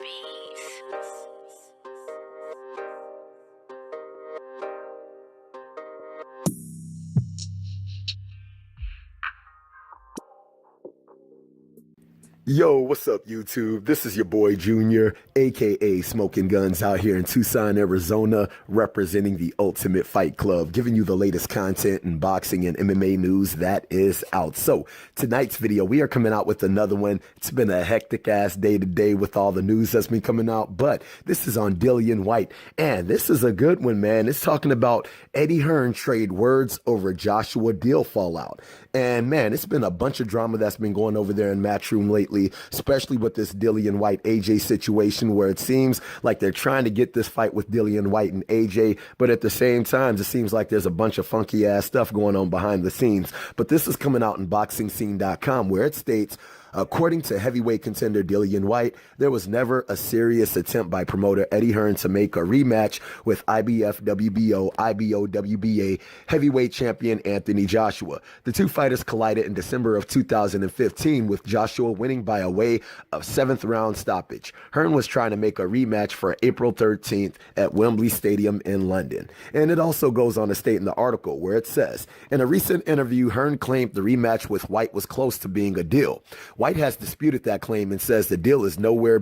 beats. Yo, what's up, YouTube? This is your boy Junior, aka Smoking Guns, out here in Tucson, Arizona, representing the Ultimate Fight Club, giving you the latest content in boxing and MMA news that is out. So, tonight's video, we are coming out with another one. It's been a hectic ass day today with all the news that's been coming out, but this is on Dillian Whyte, and this is a good one, man. It's talking about Eddie Hearn trade words over Joshua deal fallout. And man, it's been a bunch of drama that's been going over there in Matchroom lately, especially with this Dillian Whyte AJ situation, where it seems like they're trying to get this fight with Dillian Whyte and AJ, but at the same time, it seems like there's a bunch of funky ass stuff going on behind the scenes. But this is coming out in BoxingScene.com, where it states, according to heavyweight contender Dillian Whyte, there was never a serious attempt by promoter Eddie Hearn to make a rematch with IBF WBO, IBO WBA heavyweight champion Anthony Joshua. The two fighters collided in December of 2015, with Joshua winning by a way of 7th round stoppage. Hearn was trying to make a rematch for April 13th at Wembley Stadium in London. And it also goes on to state in the article, where it says, in a recent interview, Hearn claimed the rematch with Whyte was close to being a deal. Whyte has disputed that claim and says the deal is nowhere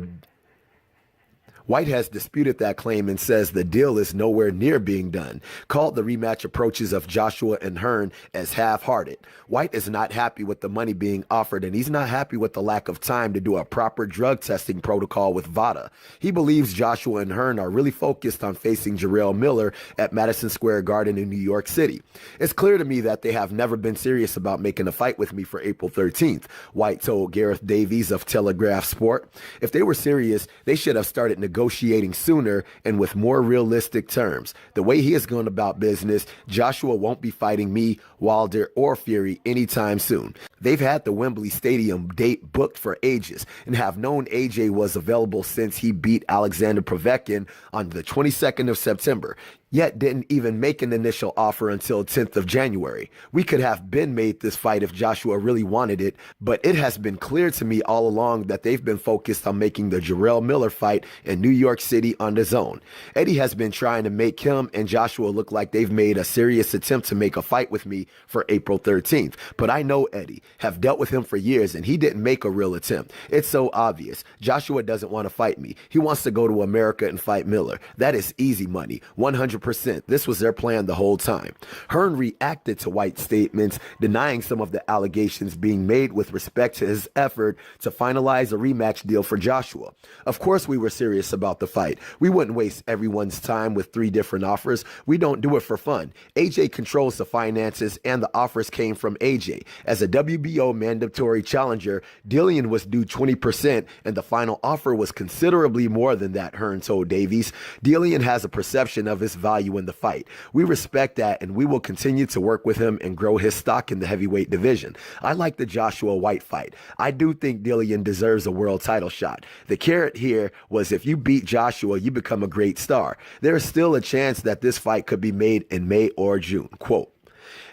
near being done. Called the rematch approaches of Joshua and Hearn as half-hearted. Whyte is not happy with the money being offered, and he's not happy with the lack of time to do a proper drug testing protocol with VADA. He believes Joshua and Hearn are really focused on facing Jarrell Miller at Madison Square Garden in New York City. It's clear to me that they have never been serious about making a fight with me for April 13th, Whyte told Gareth Davies of Telegraph Sport. If they were serious, they should have started negotiating sooner and with more realistic terms. The way he is going about business, Joshua won't be fighting me, Wilder, or Fury anytime soon. They've had the Wembley Stadium date booked for ages and have known AJ was available since he beat Alexander Povetkin on the 22nd of September, yet didn't even make an initial offer until 10th of January. We could have been made this fight if Joshua really wanted it, but it has been clear to me all along that they've been focused on making the Jarrell Miller fight in New York City on the zone. Eddie has been trying to make him and Joshua look like they've made a serious attempt to make a fight with me for April 13th, but I know Eddie, have dealt with him for years, and he didn't make a real attempt. It's so obvious. Joshua doesn't want to fight me. He wants to go to America and fight Miller. That is easy money, 100%. This was their plan the whole time. Hearn reacted to Whyte's statements, denying some of the allegations being made with respect to his effort to finalize a rematch deal for Joshua. Of course we were serious about the fight. We wouldn't waste everyone's time with 3 different offers. We don't do it for fun. AJ controls the finances, and the offers came from AJ. As a WBO mandatory challenger, Dillian was due 20%, and the final offer was considerably more than that, Hearn told Davies. Dillian has a perception of his value in the fight. We respect that, and we will continue to work with him and grow his stock in the heavyweight division. I like the Joshua Whyte fight. I do think Dillian deserves a world title shot. The carrot here was if you beat Joshua, you become a great star. There is still a chance that this fight could be made in May or June. Quote.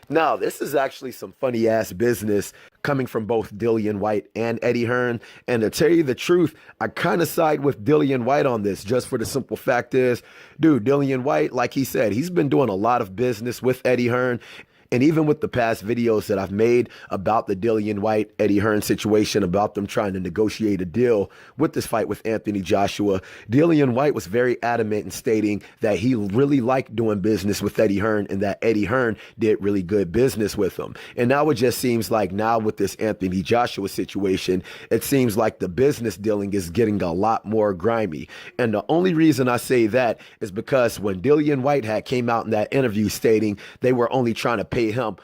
Now, this is actually some funny ass business coming from both Dillian Whyte and Eddie Hearn. And to tell you the truth, I kind of side with Dillian Whyte on this, just for the simple fact is, dude, Dillian Whyte, like he said, he's been doing a lot of business with Eddie Hearn. And even with the past videos that I've made about the Dillian Whyte, Eddie Hearn situation, about them trying to negotiate a deal with this fight with Anthony Joshua, Dillian Whyte was very adamant in stating that he really liked doing business with Eddie Hearn and that Eddie Hearn did really good business with him. And now it just seems like now with this Anthony Joshua situation, it seems like the business dealing is getting a lot more grimy. And the only reason I say that is because when Dillian Whyte had came out in that interview stating they were only trying to pay him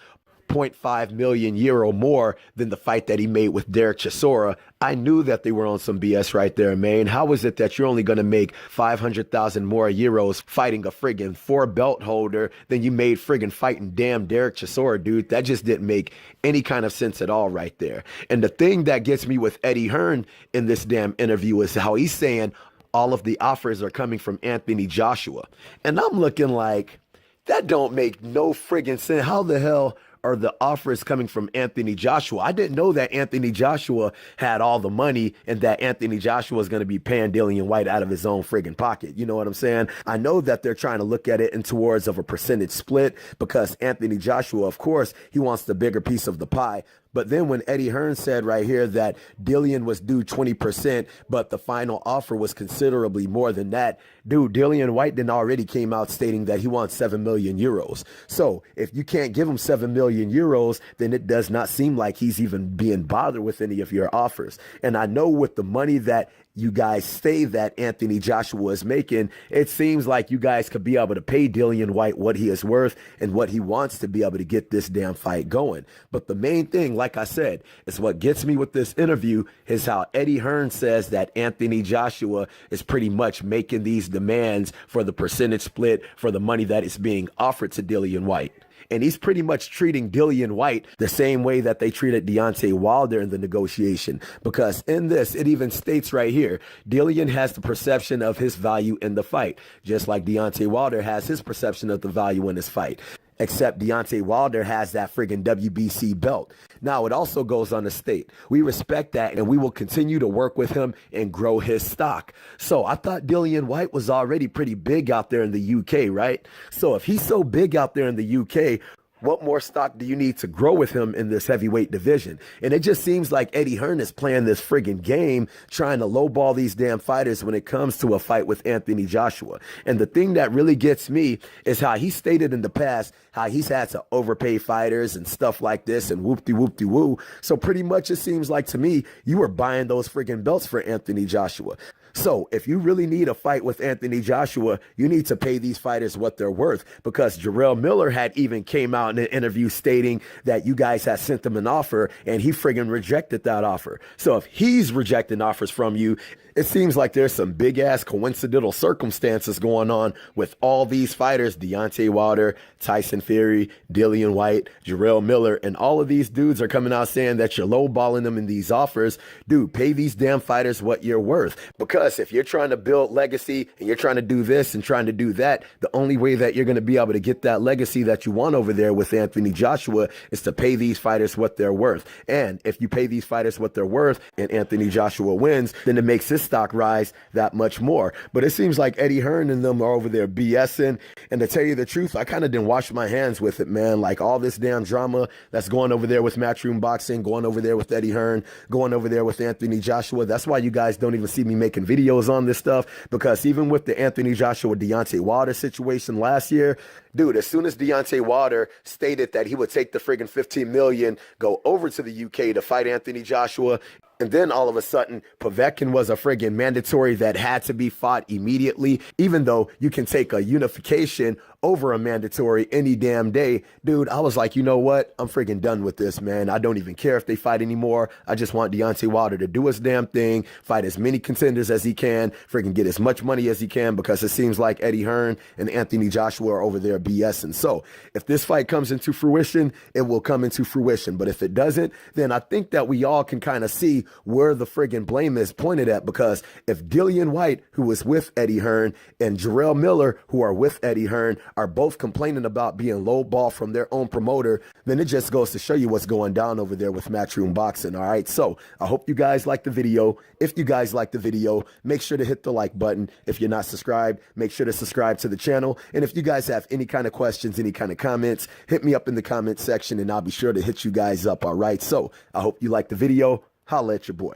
€0.5 million more than the fight that he made with Derek Chisora, I knew that they were on some BS right there, man. How is it that you're only going to make 500,000 more euros fighting a friggin' 4 belt holder than you made friggin' fighting damn Derek Chisora, dude? That just didn't make any kind of sense at all right there. And the thing that gets me with Eddie Hearn in this damn interview is how he's saying all of the offers are coming from Anthony Joshua. And I'm looking like, that don't make no friggin' sense. How the hell are the offers coming from Anthony Joshua. I didn't know that Anthony Joshua had all the money and that Anthony Joshua is going to be paying Dillian Whyte out of his own friggin' pocket. You know what I'm saying? I know that they're trying to look at it in towards of a percentage split because Anthony Joshua, of course, he wants the bigger piece of the pie. But then when Eddie Hearn said right here that Dillian was due 20%, but the final offer was considerably more than that, dude, Dillian Whyte then already came out stating that he wants 7 million euros. So if you can't give him 7 million euros, then it does not seem like he's even being bothered with any of your offers. And I know with the money that you guys say that Anthony Joshua is making, it seems like you guys could be able to pay Dillian Whyte what he is worth and what he wants to be able to get this damn fight going. But the main thing, like I said, is what gets me with this interview is how Eddie Hearn says that Anthony Joshua is pretty much making these demands for the percentage split for the money that is being offered to Dillian Whyte. And he's pretty much treating Dillian Whyte the same way that they treated Deontay Wilder in the negotiation. Because in this, it even states right here, Dillian has the perception of his value in the fight, just like Deontay Wilder has his perception of the value in his fight. Except Deontay Wilder has that friggin' WBC belt. Now, it also goes on to state, we respect that and we will continue to work with him and grow his stock. So I thought Dillian Whyte was already pretty big out there in the UK, right? So if he's so big out there in the UK, what more stock do you need to grow with him in this heavyweight division? And it just seems like Eddie Hearn is playing this friggin' game, trying to lowball these damn fighters when it comes to a fight with Anthony Joshua. And the thing that really gets me is how he stated in the past how he's had to overpay fighters and stuff like this and whoop-de-whoop-de-woo. So pretty much it seems like to me, you were buying those friggin' belts for Anthony Joshua. So if you really need a fight with Anthony Joshua, you need to pay these fighters what they're worth, because Jarrell Miller had even came out in an interview stating that you guys had sent him an offer and he friggin' rejected that offer. So if he's rejecting offers from you, it seems like there's some big ass coincidental circumstances going on with all these fighters, Deontay Wilder, Tyson Fury, Dillian Whyte, Jarrell Miller, and all of these dudes are coming out saying that you're lowballing them in these offers. Dude, pay these damn fighters what you're worth. Because if you're trying to build legacy and you're trying to do this and trying to do that, the only way that you're going to be able to get that legacy that you want over there with Anthony Joshua is to pay these fighters what they're worth. And if you pay these fighters what they're worth and Anthony Joshua wins, then it makes his stock rise that much more. But it seems like Eddie Hearn and them are over there BSing. And to tell you the truth, I kind of didn't wash my hands with it, man. Like all this damn drama that's going over there with Matchroom Boxing, going over there with Eddie Hearn, going over there with Anthony Joshua. That's why you guys don't even see me making videos on this stuff, because even with the Anthony Joshua Deontay Wilder situation last year, dude, as soon as Deontay Wilder stated that he would take the friggin' 15 million, go over to the UK to fight Anthony Joshua, and then all of a sudden, Povetkin was a friggin' mandatory that had to be fought immediately, even though you can take a unification over a mandatory any damn day. Dude, I was like, you know what? I'm friggin' done with this, man. I don't even care if they fight anymore. I just want Deontay Wilder to do his damn thing, fight as many contenders as he can, friggin' get as much money as he can, because it seems like Eddie Hearn and Anthony Joshua are over there BSing. So if this fight comes into fruition, it will come into fruition. But if it doesn't, then I think that we all can kind of see where the friggin' blame is pointed at, because if Dillian Whyte, who was with Eddie Hearn, and Jarrell Miller, who are with Eddie Hearn, are both complaining about being lowball from their own promoter, then it just goes to show you what's going down over there with Matchroom Boxing. All right, so I hope you guys like the video. If you guys like the video, make sure to hit the like button. If you're not subscribed, make sure to subscribe to the channel. And if you guys have any kind of questions, any kind of comments, hit me up in the comment section and I'll be sure to hit you guys up. All right, so I hope you like the video. Holla at your boy.